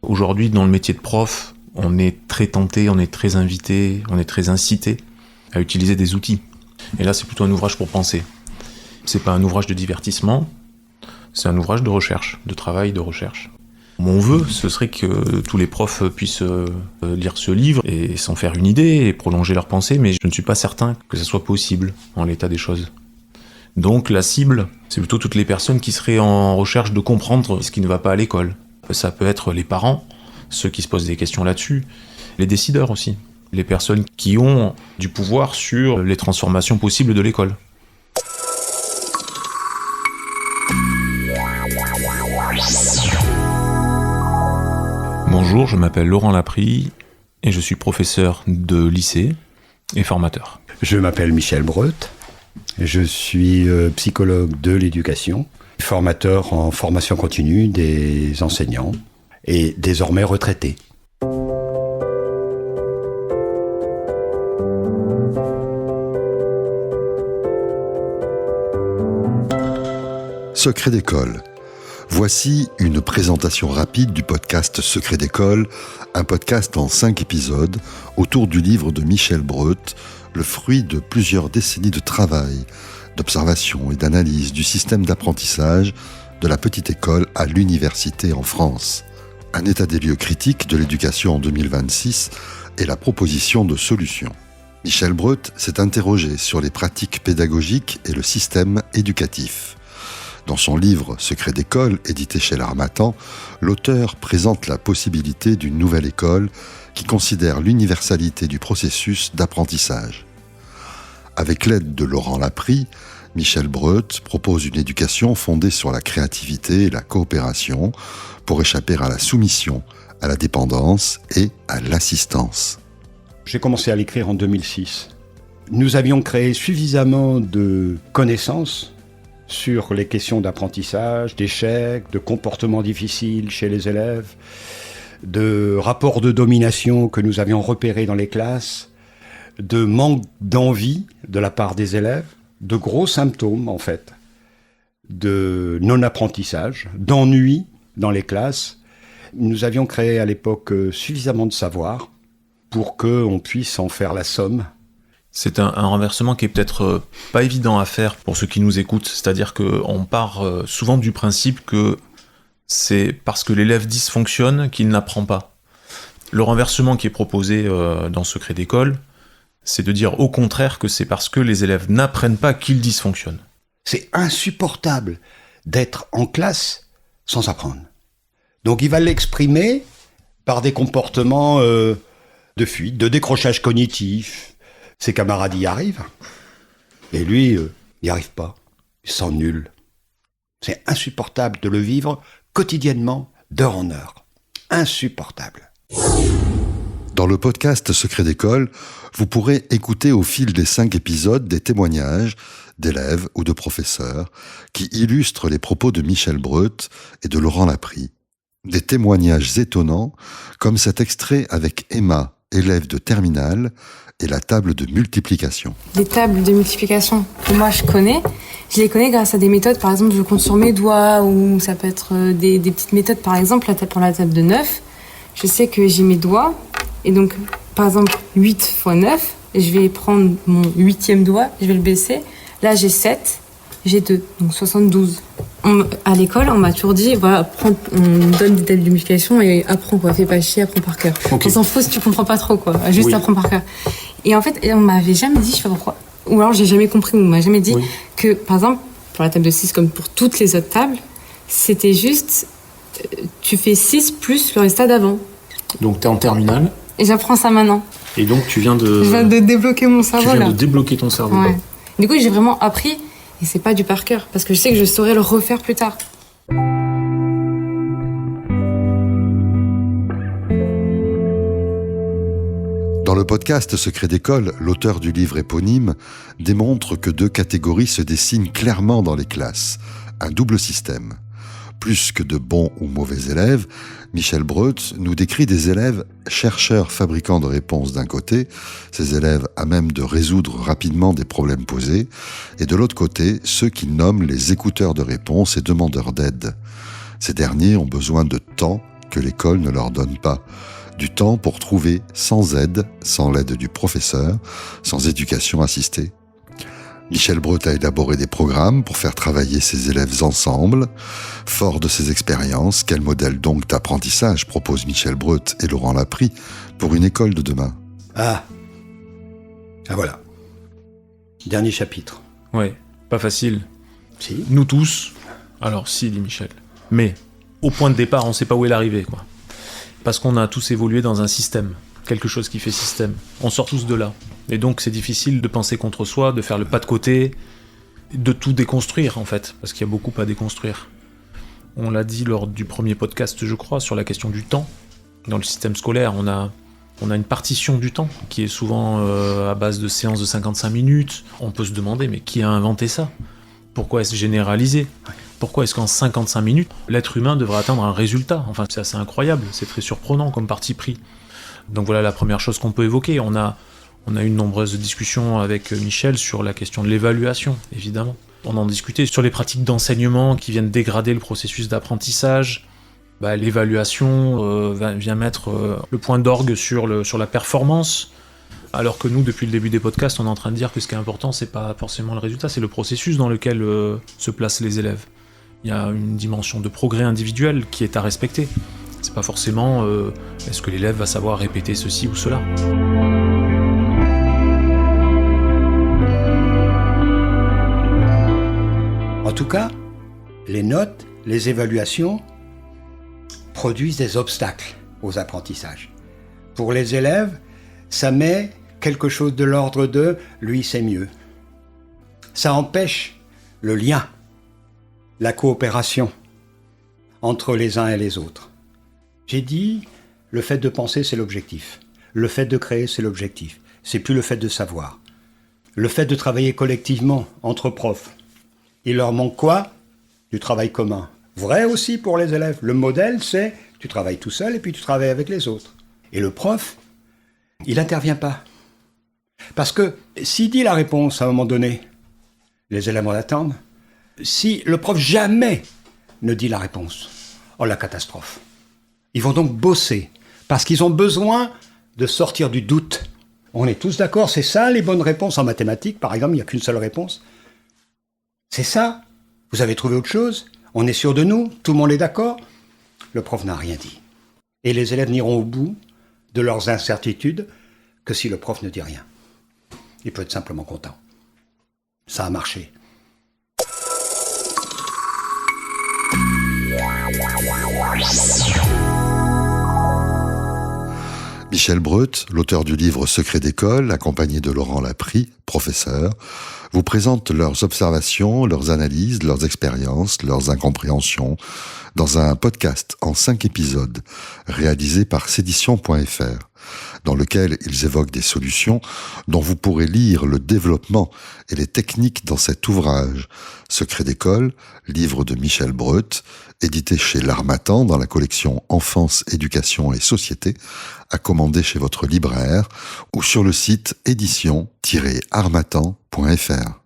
Aujourd'hui, dans le métier de prof, on est très tenté, on est très invité, on est très incité à utiliser des outils. Et là, c'est plutôt un ouvrage pour penser. C'est pas un ouvrage de divertissement, c'est un ouvrage de recherche, de travail, de recherche. Mon vœu, ce serait que tous les profs puissent lire ce livre et s'en faire une idée et prolonger leur pensée, mais je ne suis pas certain que ça soit possible en l'état des choses. Donc la cible, c'est plutôt toutes les personnes qui seraient en recherche de comprendre ce qui ne va pas à l'école. Ça peut être les parents, ceux qui se posent des questions là-dessus, les décideurs aussi, les personnes qui ont du pouvoir sur les transformations possibles de l'école. Bonjour, je m'appelle Laurent Laprie et je suis professeur de lycée et formateur. Je m'appelle Michel Breut, je suis psychologue de l'éducation, formateur en formation continue des enseignants et désormais retraité. Secret d'école. Voici une présentation rapide du podcast Secret d'école, un podcast en 5 épisodes autour du livre de Michel Breut, le fruit de plusieurs décennies de travail, d'observation et d'analyse du système d'apprentissage de la petite école à l'université en France. Un état des lieux critique de l'éducation en 2026 et la proposition de solutions. Michel Breut s'est interrogé sur les pratiques pédagogiques et le système éducatif. Dans son livre « Secret d'école », édité chez l'Harmattan, l'auteur présente la possibilité d'une nouvelle école qui considère l'universalité du processus d'apprentissage. Avec l'aide de Laurent Laprie, Michel Breut propose une éducation fondée sur la créativité et la coopération pour échapper à la soumission, à la dépendance et à l'assistance. J'ai commencé à l'écrire en 2006. Nous avions créé suffisamment de connaissances sur les questions d'apprentissage, d'échecs, de comportements difficiles chez les élèves, de rapports de domination que nous avions repérés dans les classes, de manque d'envie de la part des élèves, de gros symptômes en fait, de non-apprentissage, d'ennui dans les classes. Nous avions créé à l'époque suffisamment de savoir pour qu'on puisse en faire la somme. C'est un renversement qui est peut-être pas évident à faire pour ceux qui nous écoutent, c'est-à-dire qu'on part souvent du principe que c'est parce que l'élève dysfonctionne qu'il n'apprend pas. Le renversement qui est proposé dans Secret d'école, c'est de dire au contraire que c'est parce que les élèves n'apprennent pas qu'ils dysfonctionnent. C'est insupportable d'être en classe sans apprendre. Donc il va l'exprimer par des comportements de fuite, de décrochage cognitif. Ses camarades y arrivent, et lui, il n'y arrive pas. Il se sent nul. C'est insupportable de le vivre quotidiennement, d'heure en heure. Insupportable. Dans le podcast Secret d'école, vous pourrez écouter au fil des 5 épisodes des témoignages d'élèves ou de professeurs qui illustrent les propos de Michel Breut et de Laurent Laprie. Des témoignages étonnants, comme cet extrait avec Emma, élève de terminale, et la table de multiplication. Les tables de multiplication que moi je les connais grâce à des méthodes, par exemple je compte sur mes doigts, ou ça peut être des petites méthodes, par exemple pour la table de 9, je sais que j'ai mes doigts, et donc par exemple 8 x 9, je vais prendre mon 8e doigt, je vais le baisser, là j'ai 7, j'ai 2, donc 72. À l'école, on m'a toujours dit, voilà, on donne des tables de multiplication et apprends quoi, fais pas chier, apprends par cœur. Okay. On s'en fout si tu comprends pas trop quoi, juste apprends par cœur. Et en fait, on m'avait jamais dit, je sais pas pourquoi, ou alors j'ai jamais compris, on m'a jamais dit que, par exemple, pour la table de 6 comme pour toutes les autres tables, c'était juste, tu fais 6 plus le résultat d'avant. Donc t'es en terminale. Et j'apprends ça maintenant. Et donc je viens de débloquer mon cerveau. Tu viens de débloquer ton cerveau. Ouais. Du coup, j'ai vraiment appris. Et c'est pas du par cœur, parce que je sais que je saurais le refaire plus tard. Dans le podcast Secret d'école, l'auteur du livre éponyme démontre que 2 catégories se dessinent clairement dans les classes. Un double système. Plus que de bons ou mauvais élèves, Michel Breut nous décrit des élèves chercheurs fabricants de réponses d'un côté, ces élèves à même de résoudre rapidement des problèmes posés, et de l'autre côté, ceux qu'il nomme les écouteurs de réponses et demandeurs d'aide. Ces derniers ont besoin de temps que l'école ne leur donne pas. Du temps pour trouver sans aide, sans l'aide du professeur, sans éducation assistée. Michel Breut a élaboré des programmes pour faire travailler ses élèves ensemble. Fort de ses expériences, quel modèle donc d'apprentissage propose Michel Breut et Laurent Laprie pour une école de demain ? Ah voilà. Dernier chapitre. Ouais, pas facile. Si. Nous tous. Alors si, dit Michel. Mais au point de départ, on sait pas où est l'arrivée, quoi. Parce qu'on a tous évolué dans un système. Quelque chose qui fait système. On sort tous de là. Et donc c'est difficile de penser contre soi, de faire le pas de côté, de tout déconstruire en fait, parce qu'il y a beaucoup à déconstruire. On l'a dit lors du premier podcast, je crois, sur la question du temps. Dans le système scolaire, on a une partition du temps qui est souvent à base de séances de 55 minutes. On peut se demander, mais qui a inventé ça ? Pourquoi est-ce généralisé ? Pourquoi est-ce qu'en 55 minutes, l'être humain devrait atteindre un résultat ? Enfin, c'est assez incroyable, c'est très surprenant comme parti pris. Donc voilà la première chose qu'on peut évoquer. On a eu de nombreuses discussions avec Michel sur la question de l'évaluation, évidemment. On en discutait sur les pratiques d'enseignement qui viennent dégrader le processus d'apprentissage. L'évaluation vient mettre le point d'orgue sur la performance, alors que nous, depuis le début des podcasts, on est en train de dire que ce qui est important, c'est pas forcément le résultat, c'est le processus dans lequel se placent les élèves. Il y a une dimension de progrès individuel qui est à respecter. C'est pas forcément est-ce que l'élève va savoir répéter ceci ou cela. En tout cas, les notes, les évaluations produisent des obstacles aux apprentissages. Pour les élèves, ça met quelque chose de l'ordre de « lui c'est mieux ». Ça empêche le lien, la coopération entre les uns et les autres. J'ai dit, le fait de penser, c'est l'objectif. Le fait de créer, c'est l'objectif. C'est plus le fait de savoir. Le fait de travailler collectivement, entre profs. Il leur manque quoi ? Du travail commun. Vrai aussi pour les élèves. Le modèle, c'est tu travailles tout seul et puis tu travailles avec les autres. Et le prof, il n'intervient pas. Parce que s'il dit la réponse à un moment donné, les élèves en attendent. Si le prof jamais ne dit la réponse, oh la catastrophe. Ils vont donc bosser, parce qu'ils ont besoin de sortir du doute. On est tous d'accord, c'est ça les bonnes réponses en mathématiques, par exemple, il n'y a qu'une seule réponse. C'est ça. Vous avez trouvé autre chose ? On est sûr de nous ? Tout le monde est d'accord ? Le prof n'a rien dit. Et les élèves n'iront au bout de leurs incertitudes que si le prof ne dit rien. Il peut être simplement content. Ça a marché. Michel Breut, l'auteur du livre Secret d'école, accompagné de Laurent Laprie, professeur, vous présente leurs observations, leurs analyses, leurs expériences, leurs incompréhensions dans un podcast en 5 épisodes réalisé par Cédition.fr, dans lequel ils évoquent des solutions dont vous pourrez lire le développement et les techniques dans cet ouvrage Secret d'école, livre de Michel Breut, édité chez L'Harmattan dans la collection Enfance, Éducation et Société, à commander chez votre libraire ou sur le site édition-harmattan.fr.